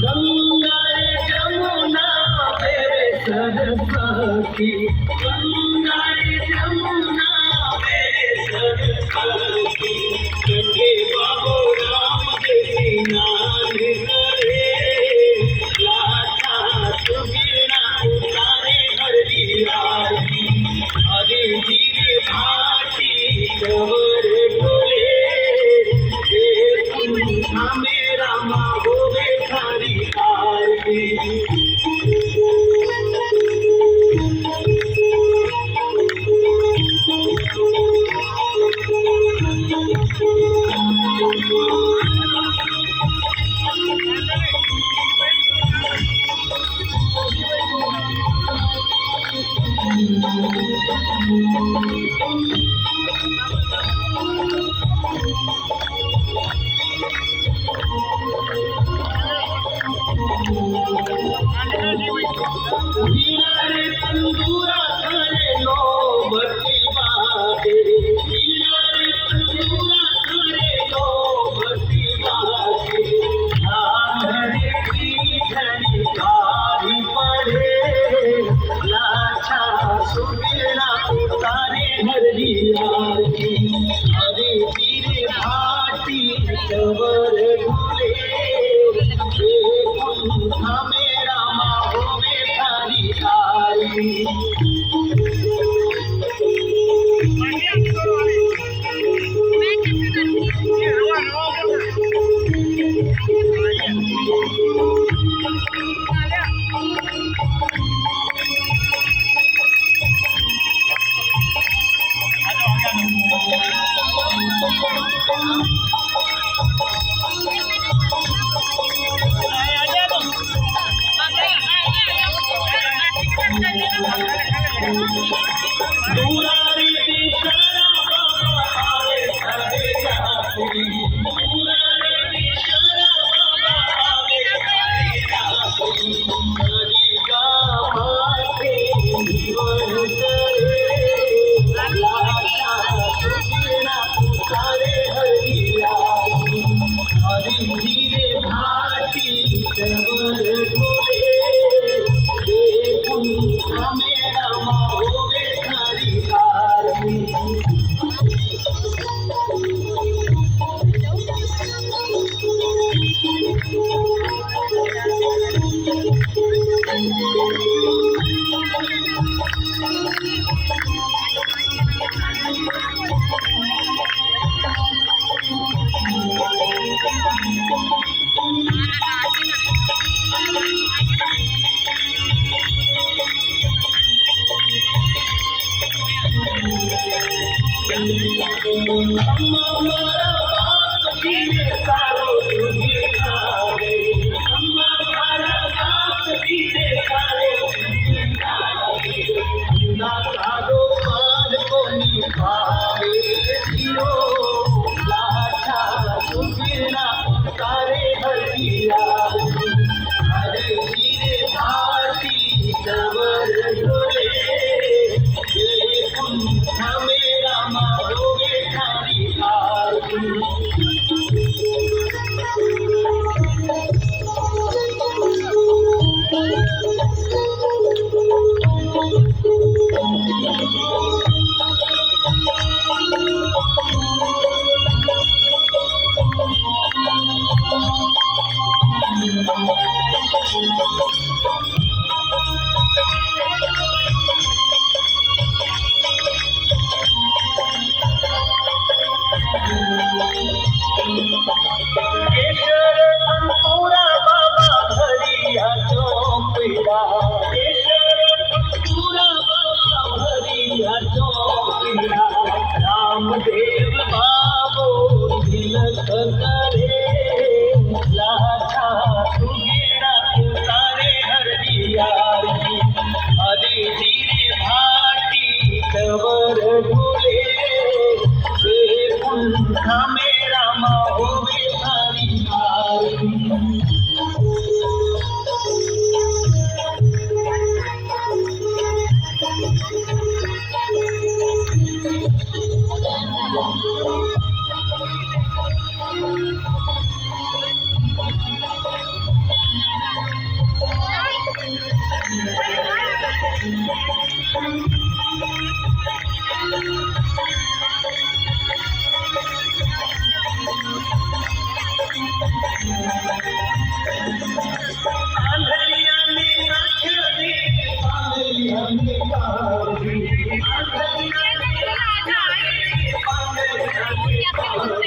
गंगा जमुना मेरे सरस्वती, गंगा जमुना मेरे सरस्वती, गंगे बाबू राम जैसी नाम करे, लाचा सुगीना उतारे हरी आरती, हरे धीरे भाटी कवर डोले, मेरा माँ होवे थारी आरती। वीरारे तंदूरा करे लो भक्ति बाते, वीरारे तंदूरा करे लो भक्ति बाते, आंधळे की घड़ी कारी पड़े, लाचा सुगीना उतारे हरी आरती, हरे धीरे भाटी कवर डोले, मेरा माँ होवे थारी आरती। दुरारी दिशा बाबा आवे हरे जाती, दुरारी दिशा बाबा आवे हरे जाती, हरि का माथे जीवन करे, लाचा सुगीना उतारे हरि आरती, हरि धीरे भाटी कवर डोले, मेरा माँ होवे थारी आरती। हमारा बाप जीने सारो दुनिया खावे, हमारा बाप जीने सारो दुनिया खावे, ना सारो पार को निभावे जियो, लाचा सुगीना उतारे हरी आरती, हरे धीरे भाटी कवर डोले, मेरा माँ होवे थारी आरती। केशर अंकुरा बाबा भरिया चौपड़ा, केशर अंकुरा बाबा भरिया चौपड़ा, रामदेव बाबो तिलक करे, लाचा सुगीना उतारे हरी आंधळ्याने नाचली, पांगळ्याने गावी. आंधळ्याने नाचली, पांगळ्याने गावी.